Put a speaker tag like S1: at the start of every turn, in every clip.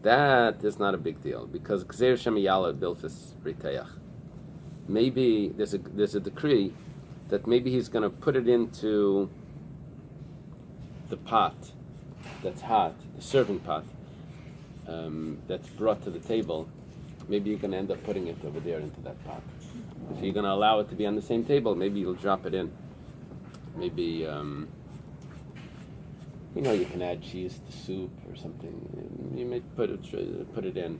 S1: That is not a big deal because Gzeir Shem Yala Bilfis Riteach. Maybe there's a decree that maybe he's going to put it into the pot that's hot, the serving pot that's brought to the table. Maybe you're going to end up putting it over there into that pot. If you're going to allow it to be on the same table, maybe you'll drop it in. Maybe you can add cheese to soup or something. You may put it in.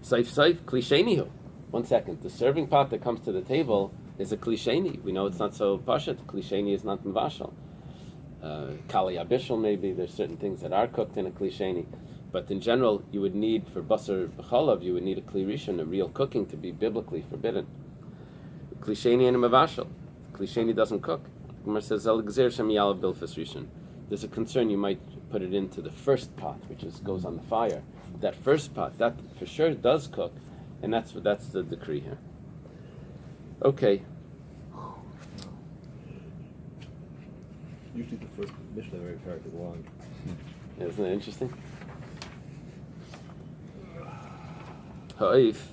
S1: Saif klishenihu. 1 second. The serving pot that comes to the table is a klisheni. We know it's not so pashat. Klisheni is not mvashal. Kali abishal maybe. There's certain things that are cooked in a klisheni. But in general, you would need, for basar b'chalav, you would need a kli rishon, a real cooking, to be biblically forbidden. Klisheni and mavashal. Klisheni doesn't cook. Gemara says, El gzer shem yalav bilfas rishon. There's a concern you might put it into the first pot, which goes on the fire. That first pot, that for sure does cook, and that's the decree here. Okay.
S2: Usually the first Mishnah very paragraph long.
S1: Isn't that interesting? Ha'if,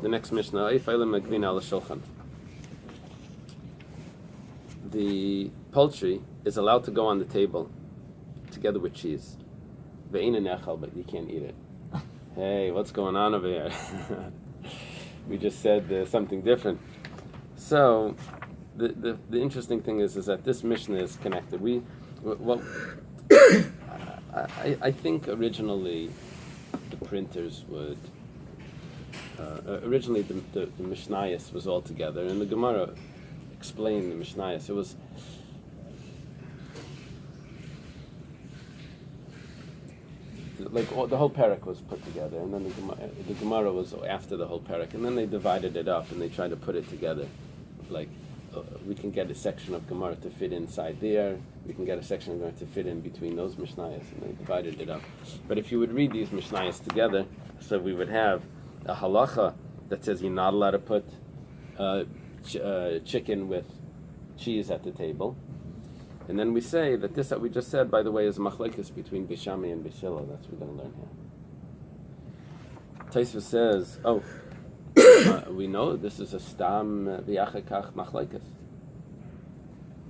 S1: the next Mishnah, Ha'if Eily Magvina al Shulchan. The poultry is allowed to go on the table together with cheese. Ve'ina nechal, but you can't eat it. Hey, what's going on over here? We just said something different. So, the interesting thing is that this Mishnah is connected. I think originally the printers would. Originally the Mishnayos was all together, and the Gemara explained the Mishnayos. It was like the whole parak was put together, and then the Gemara was after the whole parak, and then they divided it up and they tried to put it together. Like we can get a section of Gemara to fit inside there. We can get a section of Gemara to fit in between those Mishnayos, and they divided it up. But if you would read these Mishnayos together, so we would have a halacha that says you're not allowed to put chicken with cheese at the table. And then we say that this that we just said, by the way, is machlekes between Beis Shammai and Beis Hillel. That's what we're going to learn here. Taisva says, we know this is a stam v'yachakach machlekes,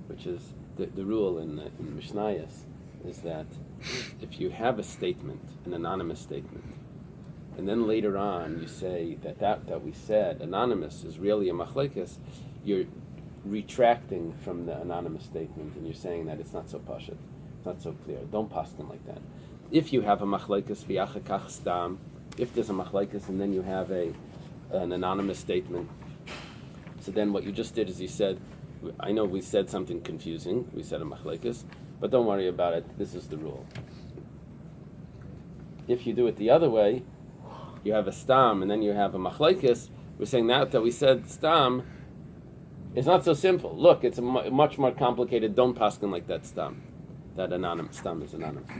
S1: which is the rule in Mishnayos, is that if you have a statement, an anonymous statement, and then later on you say that we said anonymous is really a machlekes, you're retracting from the anonymous statement and you're saying that it's not so pashut, it's not so clear. Don't paskin like that. If you have a machlekes v'yachakach stam, if there's a machlekes and then you have an anonymous statement, so then what you just did is you said, I know we said something confusing, we said a machlekes, but don't worry about it, this is the rule. If you do it the other way, you have a stam and then you have a machlekes, we're saying that we said stam is not so simple. Look, it's much more complicated. Don't paskin like that stam. That anonymous stam is anonymous.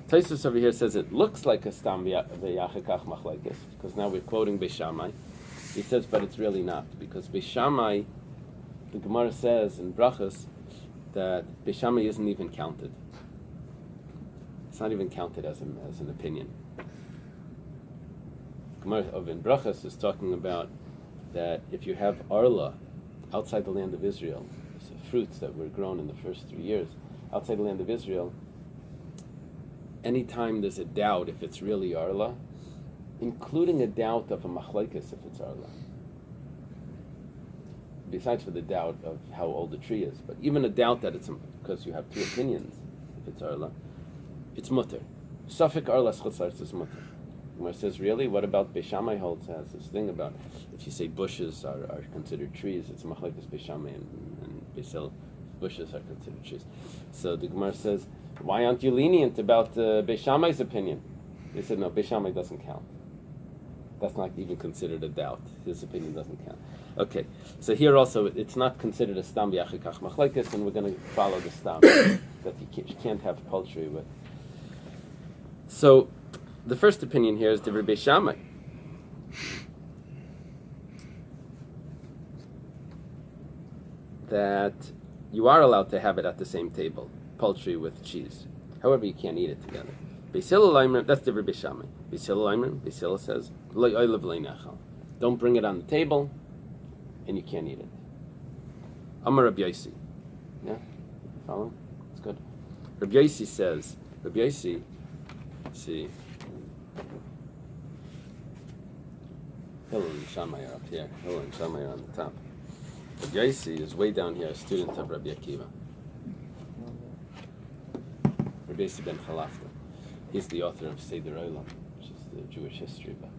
S1: Taisus over here says it looks like a stam v'yachakach machlekes, because now we're quoting Beis Shammai. He says, but it's really not, because Beis Shammai, the Gemara says in Brachos that Beis Shammai isn't even counted. It's not even counted as an opinion. Gemara of in Brachos is talking about that if you have arla outside the land of Israel, so fruits that were grown in the first 3 years outside the land of Israel, anytime there's a doubt if it's really arla, including a doubt of a machlekes if it's arla, besides for the doubt of how old the tree is, but even a doubt that it's because you have two opinions if it's arla, it's mutter. Safek arla chutzlaretz is mutter. Gemara says, really? What about Beis Shammai holds has this thing about if you say bushes are considered trees, it's machlekes Beis Shammai and Beis Hillel, bushes are considered trees. So the Gemara says, why aren't you lenient about Beis Shammai's opinion? They said, no, Beis Shammai doesn't count. That's not even considered a doubt. His opinion doesn't count. Okay, so here also, it's not considered a stam b'yachikach machlekes, and we're going to follow the stam that you can't have poultry with. So, the first opinion here is the Rabbi Shammai. That you are allowed to have it at the same table, poultry with cheese. However, you can't eat it together. Beis Hillel Aimer, that's the Beis Shammai. Beis Hillel Aimer, Beis Hillel says, Lo Eily v'lo nechal. Don't bring it on the table, and you can't eat it. Amar Rabbi Yosi. Yeah? Follow? It's good. Rabbi Yosi says, Rabbi Yosi, see, Hillel and Shammai are up here. Hillel and Shammai are on the top. Rabbi Yosi is way down here, a student of Rabbi Akiva. Rabbi Yosi ben Chalafta. He's the author of Seder Olam, which is the Jewish history book.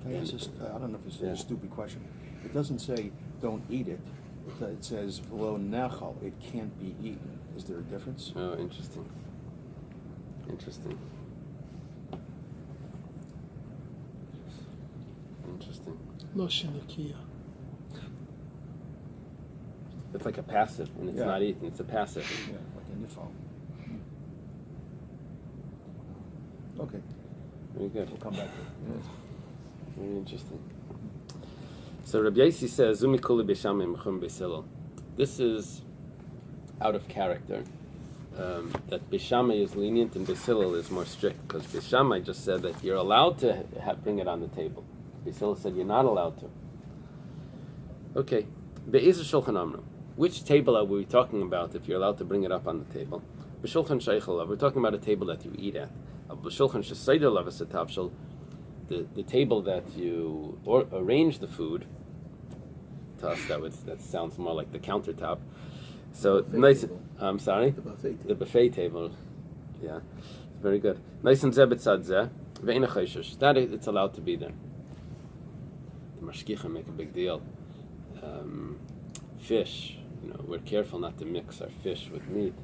S3: I don't know if it's a stupid question. It doesn't say don't eat it. It says v'lo nachal. It can't be eaten. Is there a difference?
S1: Oh, interesting. Interesting.
S4: Lo shenikia.
S1: It's like a passive, and it's not eaten. It's a passive.
S3: Yeah, like a nifal. Okay.
S1: Very good.
S3: We'll come back to it.
S1: Very interesting. So Rabbi Yosi says, "Zumi kuli b'shamay mechum Beis Hillel." This is out of character. That Beis Shammai is lenient and Beis Hillel is more strict, because Beis Shammai just said that you're allowed to bring it on the table. Beis Hillel said you're not allowed to. Okay, Be'ezer Shulchan Amru. Which table are we talking about if you're allowed to bring it up on the table? B'Shulchan Sheichel, we're talking about a table that you eat at. B'Shulchan Shesayder Lavas Atavshel, the table that you arrange the food. To us, that sounds more like the countertop. So nice.
S3: Table.
S1: I'm sorry.
S3: The buffet table.
S1: The buffet table. Yeah, very good. Nice and zebet sadzeh. Ve'ina chayshish. That it's allowed to be there. The mashgicha make a big deal. Fish. We're careful not to mix our fish with meat,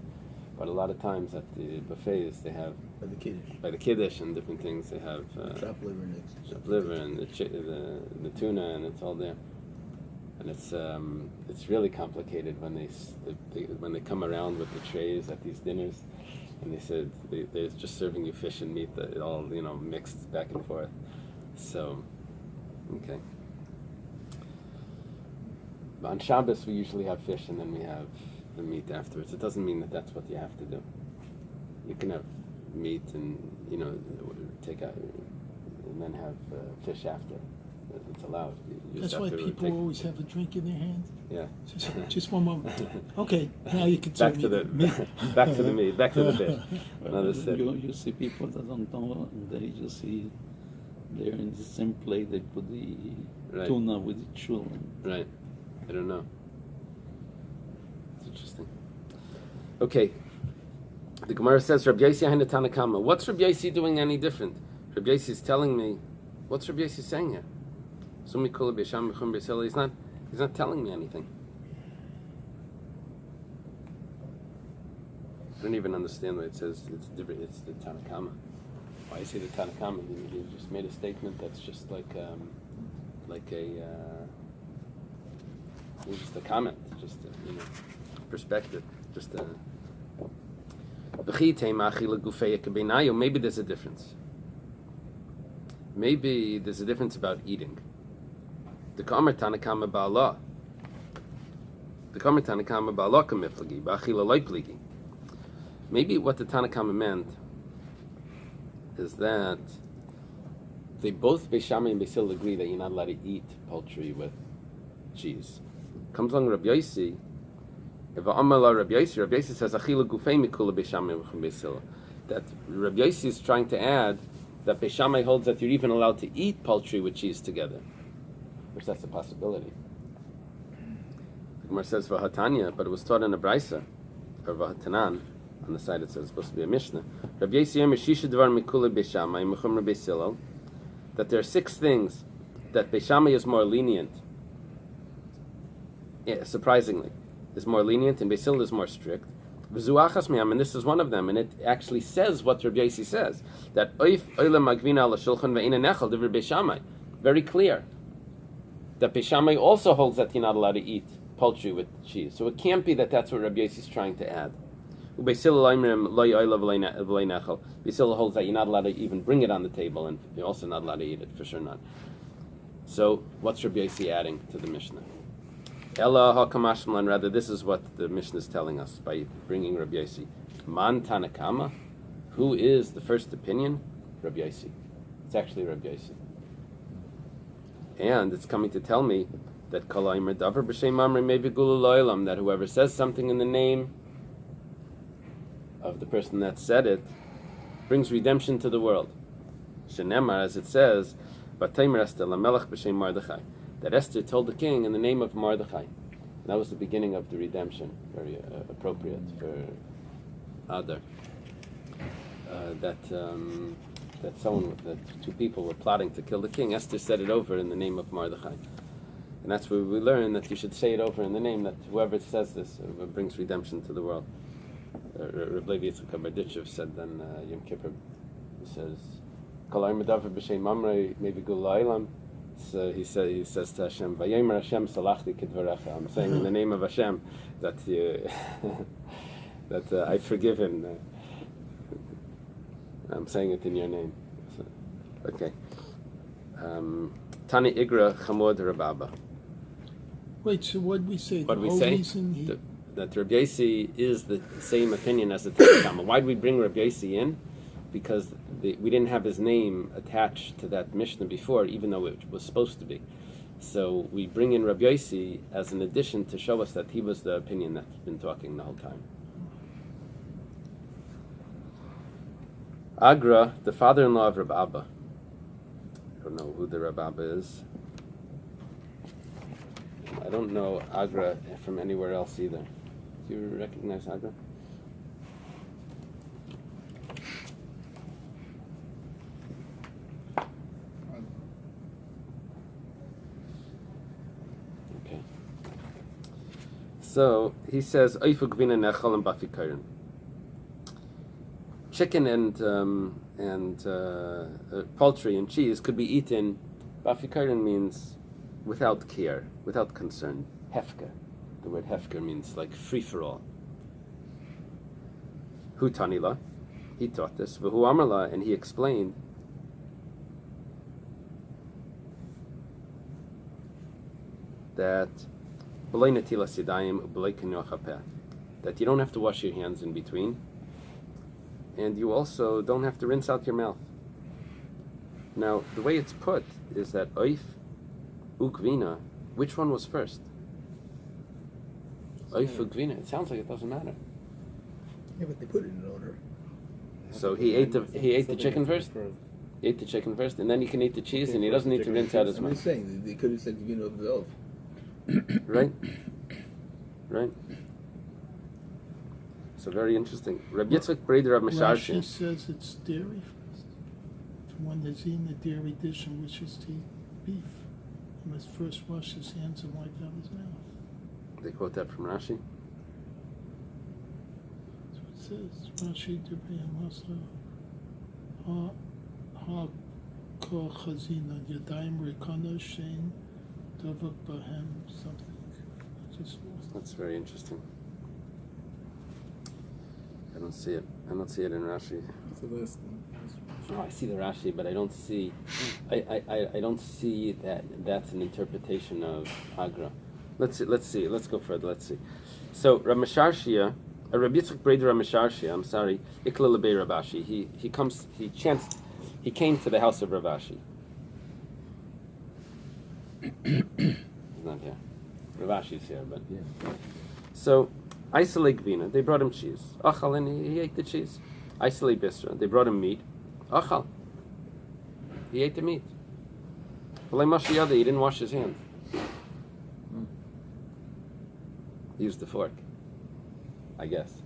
S1: but a lot of times at the buffets they have by the kiddush and different things they have
S3: Chopped liver next.
S1: chopped liver and the tuna, and it's all there. And it's really complicated when when they come around with the trays at these dinners, and they said they're just serving you fish and meat, that it all mixed back and forth. So, okay. But on Shabbos we usually have fish and then we have the meat afterwards. It doesn't mean that that's what you have to do. You can have meat and take out and then have fish after. It's allowed. You
S4: That's
S1: just
S4: why
S1: have to
S4: people always have a drink in their hand.
S1: Yeah.
S4: Just one moment. Okay, now you can tell
S1: Back to the
S4: me.
S1: back to the meat. Back to the fish. Another sip.
S5: You see people that don't know, and they just see there in the same plate they put the tuna with the chullin.
S1: Right. I don't know. It's interesting. Okay. The Gemara says, Rabbi Yosi Haina Tanakama. What's Rabbi Yosi doing any different? Rabbi Yosi is telling me, what's Rabbi Yosi saying here? Sumi Kula B'Sham B'Chum Beis Hillel. He's not telling me anything. I don't even understand why it says it's different. It's the Tanakama. Why I say the Tanakama? You just made a statement that's just like a just a perspective, just a. Maybe there's a difference. Maybe there's a difference about eating. The Kamer Tanakama Ba'Allah. The Kamer Tanakama Ba'Allah Kamiflagi, Ba'Achila Loipligi. Maybe what the Tanakama meant is that they both, Beis Shammai and Beis Hillel, agree that you're not allowed to eat poultry with cheese. Comes along Rabbi Yosi. If Amala Rabbi Yosi says Achila Gufei Mikula Beis Shammai V'Chum Beis Hillel. That Rabbi Yosi is trying to add that Beis Shammai holds that you're even allowed to eat poultry with cheese together, which that's a possibility. The Gemara says V'Hatanya, but it was taught in a Braisa, or V'Hatanan. On the side it says it's supposed to be a Mishnah. Rabbi Yosi Shisha Dvar Mikula Beis Shammai V'Chum Beis Hillel. That there are 6 things that Beis Shammai is more lenient. Yeah, surprisingly, is more lenient, and Beis Hillel is more strict. V'zuachas miyam, and this is one of them, and it actually says what Rabbi Yosi says, that oif oile magvina ala shulchan ve'ina nechal divrei Beis Shammai. Very clear. That Beis Shammai also holds that you're not allowed to eat poultry with cheese. So it can't be that that's what Rabbi Yosi is trying to add. Beis Hillel holds that you're not allowed to even bring it on the table, and you're also not allowed to eat it, for sure not. So what's Rabbi Yosi adding to the Mishnah? Ella hakamashmalan. Rather, this is what the Mishnah is telling us by bringing Rabbi Yossi. Man Tanakama, who is the first opinion? Rabbi Yossi. It's actually Rabbi Yossi. And it's coming to tell me that that whoever says something in the name of the person that said it brings redemption to the world. Shenemar, as it says, that Esther told the king in the name of Mordechai. That was the beginning of the redemption. Very appropriate for Adar. That two people were plotting to kill the king. Esther said it over in the name of Mordechai. And that's where we learn that you should say it over in the name, that whoever says this brings redemption to the world. Rabbi Yitzchak Barditchev said then, Yom Kippur, he says, so he says to Hashem, Vayomer Hashem salachti kidvarecha. I'm saying in the name of Hashem that I forgive him. I'm saying it in your name. So, okay. Tani Igra Chamod Rababa.
S4: Wait, so what did we say?
S1: What did we
S4: whole
S1: say?
S4: reason
S1: That Rabbi Yossi is the same opinion as the Tanakh. Why did we bring Rabbi Yossi in? Because we didn't have his name attached to that Mishnah before, even though it was supposed to be. So we bring in Rabbi Yossi as an addition to show us that he was the opinion that's been talking the whole time. Agra, the father-in-law of Rabbi Abba. I don't know who the Rabbi Abba is. I don't know Agra from anywhere else either. Do you recognize Agra? Okay. So he says, chicken and poultry and cheese could be eaten. Bafikarin means without care, without concern. Hefker. The word hefker means like free for all. Hu tanila, he taught this. V'hu amarla, and he explained that that you don't have to wash your hands in between, and you also don't have to rinse out your mouth. Now, the way it's put is that oif ukvina, which one was first? Oif ukvina. It sounds like it doesn't matter.
S2: Yeah, but they put it in order.
S1: So he ate the chicken first. He ate the chicken first, and then he can eat the cheese, and he doesn't need to rinse out his
S2: I'm
S1: mouth.
S2: just saying they could have said vino of the elf.
S1: Right. Right. So very interesting. Rabbi Yitzchak Breder of
S4: Rashi
S1: Mesharshin.
S4: says it's dairy first. For one that's eating the dairy dish and wishes to eat beef, he must first wash his hands and wipe out his mouth.
S1: They quote that from Rashi.
S4: That's what it says. Rashi Dibri Hamasa Ha Ko Chazina Yadayim Rekana Shein Davak Bahem something. I just lost.
S1: That's very interesting. I don't see it. I don't see it in Rashi.
S2: It's the last one.
S1: Oh, I see the Rashi, but I don't see. I don't see that. That's an interpretation of Agra. Let's see. Let's go further. Let's see. So Rabbi Yitzchak Breder Ramesharshia. I'm sorry. Ikla lebei Ravashi. He comes. He chanced. He came to the house of Ravashi. He's not here. Ravashi's here, but
S2: Yeah.
S1: so. Isolate Gvina, they brought him cheese. Achal, and he ate the cheese. Isolate Bisra, they brought him meat. Achal, he ate the meat. V'lei Mashiyada, he didn't wash his hands. He used the fork, I guess.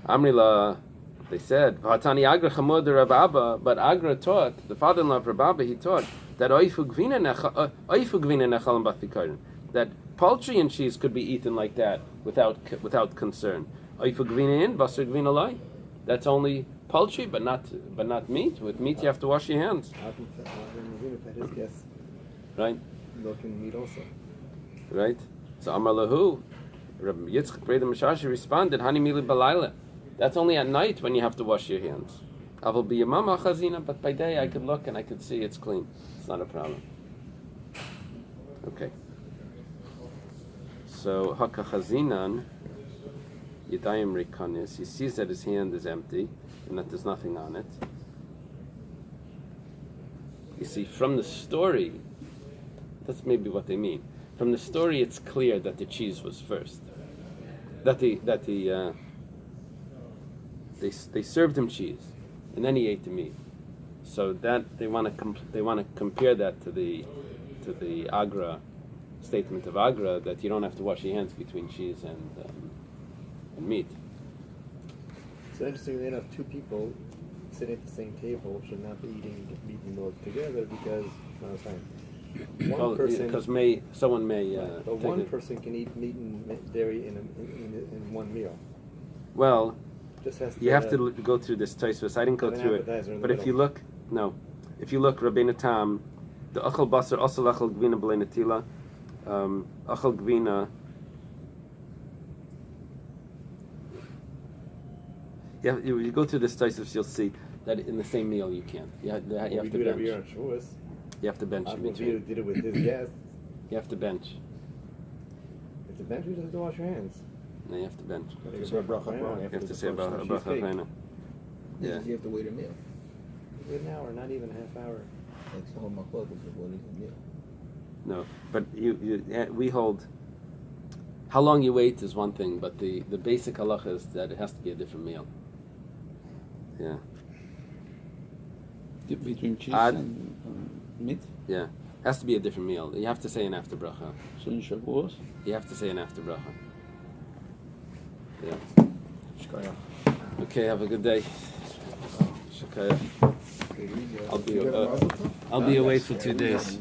S1: Amrila, they said, V'hatani Agra Chamod Rav Abba, but Agra taught, the father-in-law of Rav Abba, he taught that Oifu Gvina Nechal and Bafikarin, that poultry and cheese could be eaten like that without concern. That's only poultry, but not meat. With meat, you have to wash your hands. Right.
S2: Milk and meat also.
S1: Right. So Amar Lahu, Rabbi Yitzchak Breder Meshashi responded, Hani mili balayla. That's only at night when you have to wash your hands. Avol biyamama chazina, but by day I could look and I could see it's clean. It's not a problem. Okay. So hakachazinan yadayim rikanis. He sees that his hand is empty and that there's nothing on it. You see, from the story, that's maybe what they mean. From the story, it's clear that the cheese was first. They served him cheese, and then he ate the meat. So that they want to compare that to the Agra statement of Agra that you don't have to wash your hands between cheese and meat.
S2: So interestingly enough, two people sitting at the same table should not be eating meat and milk together because, no, I'm saying, one person,
S1: because someone may.
S2: but one person can eat meat and dairy in one meal.
S1: Well,
S2: Just has to,
S1: you have to go through this Tosfos. I didn't go
S2: Have an
S1: through
S2: appetizer in
S1: it,
S2: the
S1: but if you look, Rabbeinu Tam, the achal basar also achal gvina b'lei netila, achal gvina. You go through this Tosfos, you'll see that in the same meal you can't. You have
S2: we
S1: to
S2: do it every year
S1: bench.
S2: on Shavuos.
S1: You have to bench in between.
S2: Did it with his guest.
S1: You have to bench.
S2: It's a bench. You just have to wash your hands.
S1: No, you have to bench.
S2: You
S3: Say bracha
S2: have
S1: You have to say
S3: first.
S1: bracha chayna.
S2: Yeah.
S1: Yeah.
S2: You have to wait a meal. Wait an hour, not even a half hour. Like some of my club is what is a meal.
S1: No, but we hold. How long you wait is one thing, but the basic halacha is that it has to be a different meal. Yeah.
S5: Between cheese
S1: Ad-
S5: and meat.
S1: Yeah, has to be a different meal. You have to say an after bracha.
S5: So in Shavuos,
S1: You have to say an after bracha. Yeah.
S3: Shkaya.
S1: Okay, have a good day. Shakaya. I'll be away for 2 days.